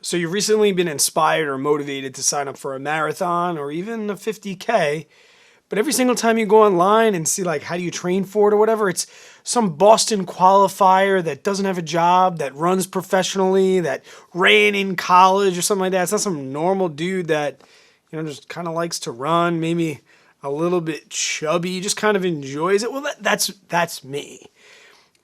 So you've recently been inspired or motivated to sign up for a marathon or even a 50K, but every single time you go online and see like how do you train for it or whatever, it's some Boston qualifier that doesn't have a job, that runs professionally, that ran in college or something like that. It's not some normal dude that, just kind of likes to run, maybe a little bit chubby, just kind of enjoys it. Well, that's me.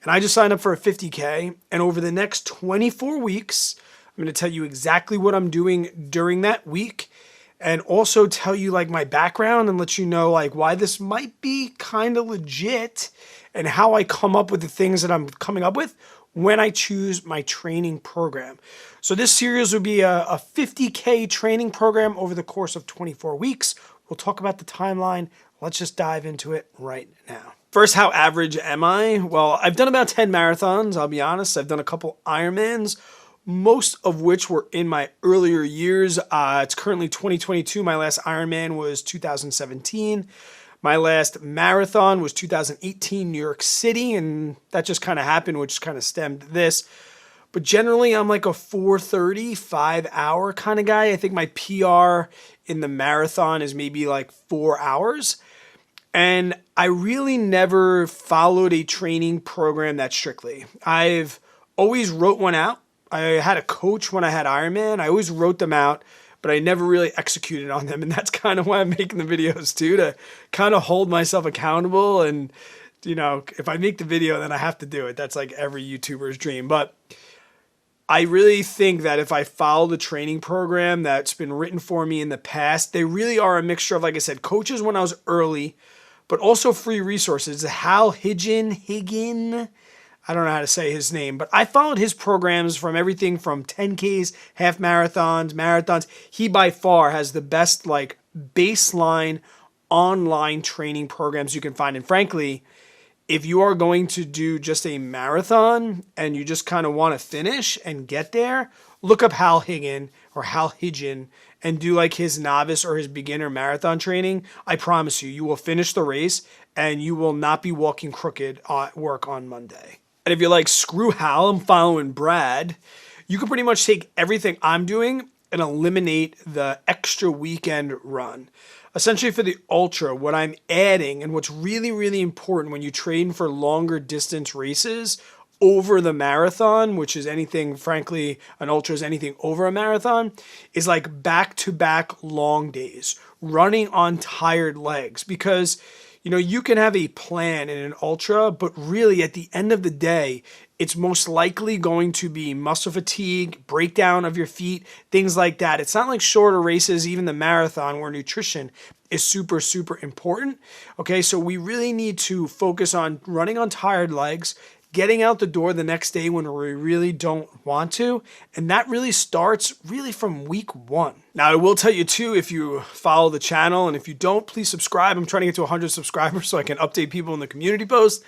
And I just signed up for a 50K, and over the next 24 weeks, I'm going to tell you exactly what I'm doing during that week, and also tell you like my background and let you know like why this might be kind of legit and how I come up with the things that I'm coming up with when I choose my training program. So this series will be a 50K training program over the course of 24 weeks. We'll talk about the timeline. Let's just dive into it right now. First, how average am I? Well, I've done about 10 marathons, I'll be honest. I've done a couple Ironmans, most of which were in my earlier years. It's currently 2022. My last Ironman was 2017. My last marathon was 2018 New York City, and that just kind of happened, which kind of stemmed this. But generally, I'm like a 4:30, 5-hour kind of guy. I think my PR in the marathon is maybe like 4 hours. And I really never followed a training program that strictly. I've always wrote one out. I had a coach when I had Ironman. I always wrote them out, but I never really executed on them. And that's kind of why I'm making the videos too, to kind of hold myself accountable. And, if I make the video, then I have to do it. That's like every YouTuber's dream. But I really think that if I follow the training program that's been written for me in the past, they really are a mixture of, like I said, coaches when I was early, but also free resources. Hal Higgin, I don't know how to say his name, but I followed his programs from everything from 10Ks, half marathons. He by far has the best like baseline online training programs you can find. And frankly, if you are going to do just a marathon and you just kind of want to finish and get there, look up Hal Higgin and do like his novice or his beginner marathon training. I promise you, you will finish the race and you will not be walking crooked at work on Monday. And if you're like, screw Hal, I'm following Brad, you can pretty much take everything I'm doing and eliminate the extra weekend run. Essentially for the ultra, what I'm adding and what's really, really important when you train for longer distance races over the marathon, which is anything, frankly, an ultra is anything over a marathon, is like back-to-back long days, running on tired legs. Because, you can have a plan in an ultra, but really at the end of the day, it's most likely going to be muscle fatigue, breakdown of your feet, things like that. It's not like shorter races, even the marathon, where nutrition is super, super important. Okay, so we really need to focus on running on tired legs, getting out the door the next day when we really don't want to. And that really starts really from week 1. Now, I will tell you too, if you follow the channel, and if you don't, please subscribe. I'm trying to get to 100 subscribers so I can update people in the community post.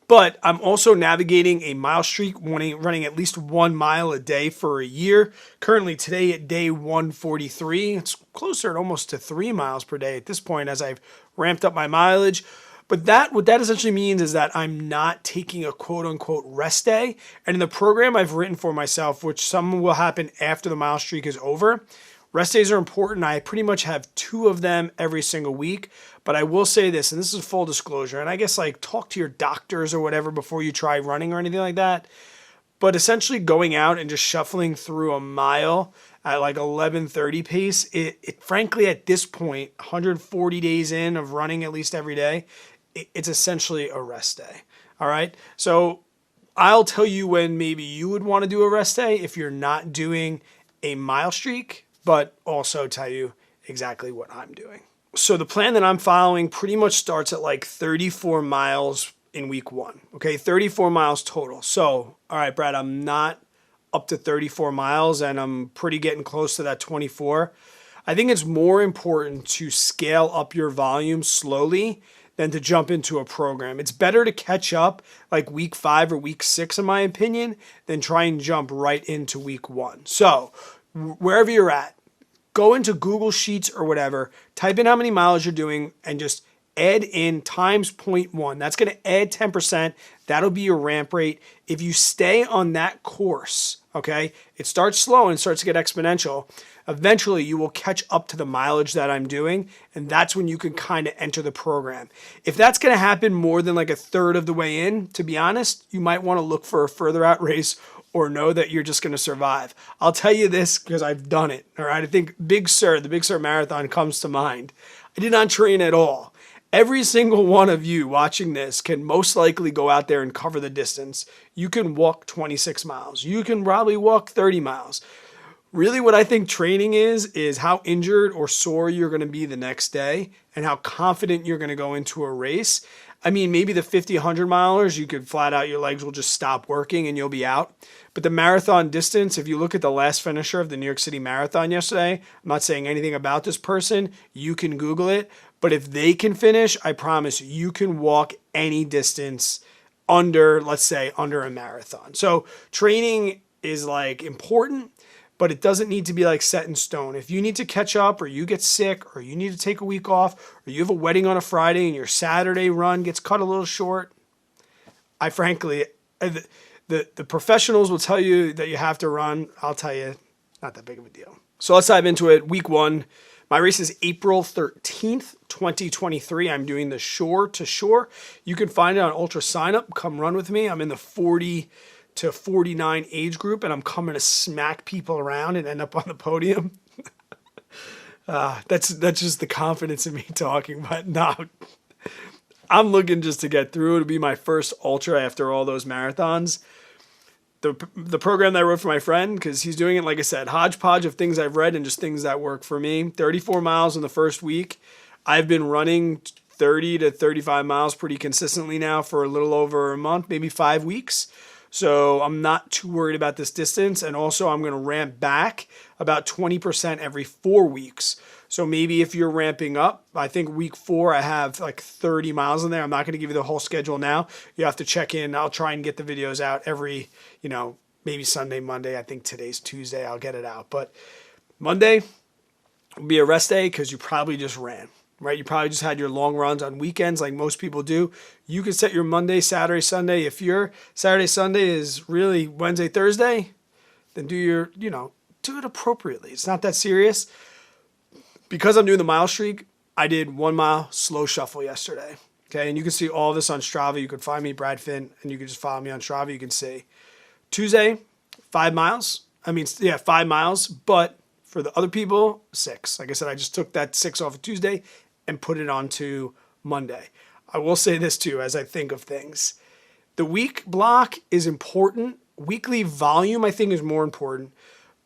But I'm also navigating a mile streak, running at least 1 mile a day for a year. Currently today at day 143. It's closer to almost to 3 miles per day at this point as I've ramped up my mileage. But what that essentially means is that I'm not taking a quote unquote rest day. And in the program I've written for myself, which some will happen after the mile streak is over, rest days are important. I pretty much have 2 of them every single week. But I will say this, and this is full disclosure, and I guess like talk to your doctors or whatever before you try running or anything like that. But essentially going out and just shuffling through a mile at like 11:30 pace, it frankly at this point, 140 days in of running at least every day, it's essentially a rest day. All right. So I'll tell you when maybe you would want to do a rest day if you're not doing a mile streak, but also tell you exactly what I'm doing. So the plan that I'm following pretty much starts at like 34 miles in week 1. Okay, 34 miles total. So, all right, Brad, I'm not up to 34 miles and I'm pretty getting close to that 24. I think it's more important to scale up your volume slowly than to jump into a program. It's better to catch up like week 5 or week 6, in my opinion, than try and jump right into week 1. So wherever you're at, go into Google Sheets or whatever, type in how many miles you're doing and just add in times 0.1. That's going to add 10%. That'll be your ramp rate. If you stay on that course, Okay, it starts slow and starts to get exponential. Eventually, you will catch up to the mileage that I'm doing, and that's when you can kind of enter the program. If that's going to happen more than like a third of the way in, to be honest, you might want to look for a further out race or know that you're just going to survive. I'll tell you this because I've done it. All right, I think the Big Sur Marathon comes to mind. I did not train at all. Every single one of you watching this can most likely go out there and cover the distance. You can walk 26 miles. You can probably walk 30 miles. Really what I think training is how injured or sore you're going to be the next day and how confident you're going to go into a race. I mean, maybe the 50, 100 milers, you could flat out, your legs will just stop working and you'll be out. But the marathon distance, if you look at the last finisher of the New York City Marathon yesterday, I'm not saying anything about this person. You can Google it. But if they can finish, I promise you can walk any distance under, let's say, under a marathon. So training is like important, but it doesn't need to be like set in stone. If you need to catch up or you get sick or you need to take a week off or you have a wedding on a Friday and your Saturday run gets cut a little short, I frankly, the professionals will tell you that you have to run. I'll tell you, not that big of a deal. So let's dive into it. Week one. My race is April 13th, 2023. I'm doing the shore to shore. You can find it on Ultra Sign Up. Come run with me. I'm in the 40 to 49 age group, and I'm coming to smack people around and end up on the podium. That's just the confidence in me talking, but no, I'm looking just to get through. It'll be my first ultra after all those marathons. The program that I wrote for my friend, because he's doing it, like I said, hodgepodge of things I've read and just things that work for me. 34 miles in the first week. I've been running 30 to 35 miles pretty consistently now for a little over a month, maybe 5 weeks. So I'm not too worried about this distance. And also I'm going to ramp back about 20% every 4 weeks. So maybe if you're ramping up, I think week 4, I have like 30 miles in there. I'm not going to give you the whole schedule now. You have to check in. I'll try and get the videos out every, maybe Sunday, Monday. I think today's Tuesday. I'll get it out. But Monday will be a rest day because you probably just ran, right? You probably just had your long runs on weekends like most people do. You can set your Monday, Saturday, Sunday. If your Saturday, Sunday is really Wednesday, Thursday, then do it appropriately. It's not that serious. Because I'm doing the mile streak, I did 1 mile slow shuffle yesterday. Okay, and you can see all this on Strava. You can find me, Brad Finn, and you can just follow me on Strava. You can see Tuesday, 5 miles. 5 miles, but for the other people, 6. Like I said, I just took that 6 off of Tuesday and put it onto Monday. I will say this too, as I think of things. The week block is important. Weekly volume, I think, is more important.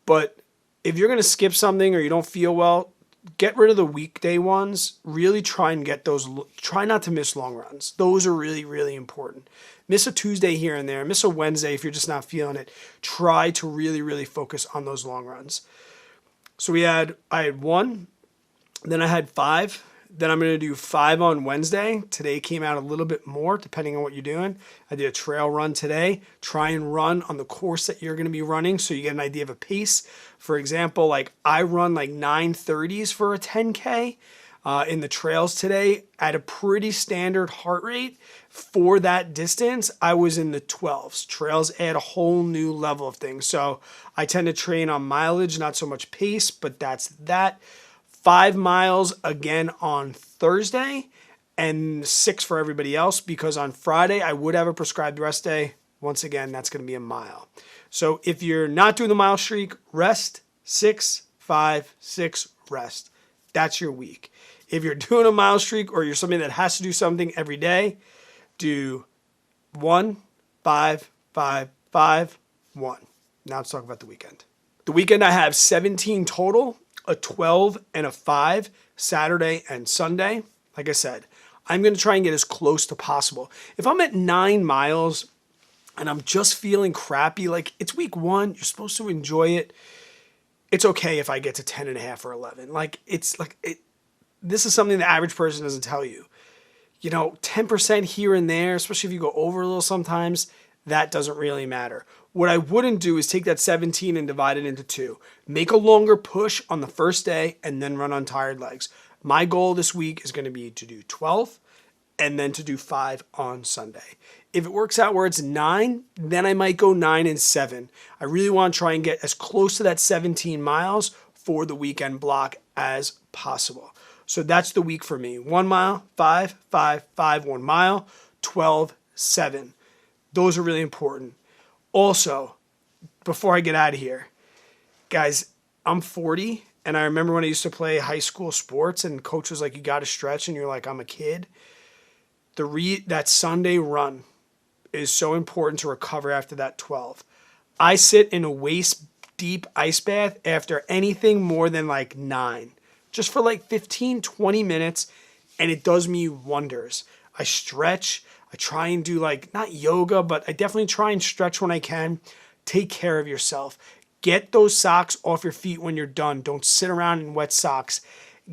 But if you're going to skip something or you don't feel well, get rid of the weekday ones. Really try and get those. Try not to miss long runs. Those are really, really important. Miss a Tuesday here and there. Miss a Wednesday if you're just not feeling it. Try to really, really focus on those long runs. So I had 1, then I had 5. Then I'm going to do 5 on Wednesday. Today came out a little bit more depending on what you're doing. I did a trail run today. Try and run on the course that you're going to be running so you get an idea of a pace. For example, like I run like 9:30s for a 10K in the trails today at a pretty standard heart rate. For that distance, I was in the 12s. Trails add a whole new level of things. So I tend to train on mileage, not so much pace, but that's that. 5 miles again on Thursday and 6 for everybody else because on Friday I would have a prescribed rest day. Once again, that's going to be a mile. So if you're not doing the mile streak, rest, 6, 5, 6, rest. That's your week. If you're doing a mile streak or you're somebody that has to do something every day, do 1, 5, 5, 5, 1. Now let's talk about the weekend. The weekend I have 17 total. A 12 and a 5 Saturday and Sunday. Like I said, I'm going to try and get as close to possible. If I'm at 9 miles and I'm just feeling crappy, like it's week 1, you're supposed to enjoy it. It's okay if I get to 10 and a half or 11. This is something the average person doesn't tell you. 10% here and there, especially if you go over a little sometimes, that doesn't really matter. What I wouldn't do is take that 17 and divide it into 2. Make a longer push on the first day and then run on tired legs. My goal this week is going to be to do 12 and then to do 5 on Sunday. If it works out where it's 9, then I might go 9 and 7. I really want to try and get as close to that 17 miles for the weekend block as possible. So that's the week for me. 1 mile, 5, 5, 5, 1 mile, 12, 7. Those are really important. Also, before I get out of here, guys, I'm 40, and I remember when I used to play high school sports and coach was like, you got to stretch, and you're like, I'm a kid. That Sunday run is so important to recover after that 12. I sit in a waist-deep ice bath after anything more than like 9, just for like 15, 20 minutes, and it does me wonders. I stretch. I try and do like, not yoga, but I definitely try and stretch when I can. Take care of yourself. Get those socks off your feet when you're done. Don't sit around in wet socks.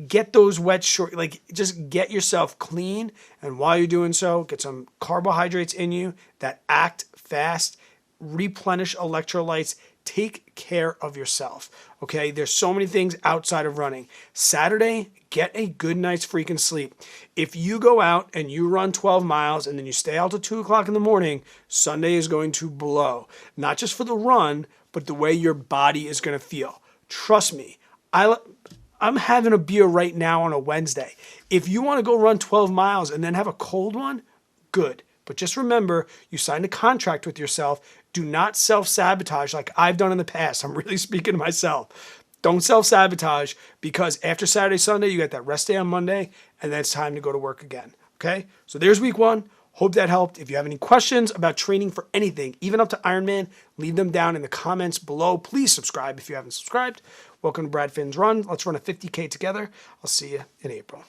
Get those wet short, like just get yourself clean. And while you're doing so, get some carbohydrates in you that act fast, replenish electrolytes, take care of yourself. Okay, there's so many things outside of running. Saturday, get a good night's freaking sleep. If you go out and you run 12 miles and then you stay out till 2 o'clock in the morning, Sunday is going to blow. Not just for the run, but the way your body is going to feel. Trust me, I'm having a beer right now on a Wednesday. If you want to go run 12 miles and then have a cold one, good. But just remember, you signed a contract with yourself. Do not self-sabotage like I've done in the past. I'm really speaking to myself. Don't self-sabotage, because after Saturday, Sunday, you got that rest day on Monday, and then it's time to go to work again. Okay? So there's week 1. Hope that helped. If you have any questions about training for anything, even up to Ironman, leave them down in the comments below. Please subscribe if you haven't subscribed. Welcome to Brad Finn's Run. Let's run a 50K together. I'll see you in April.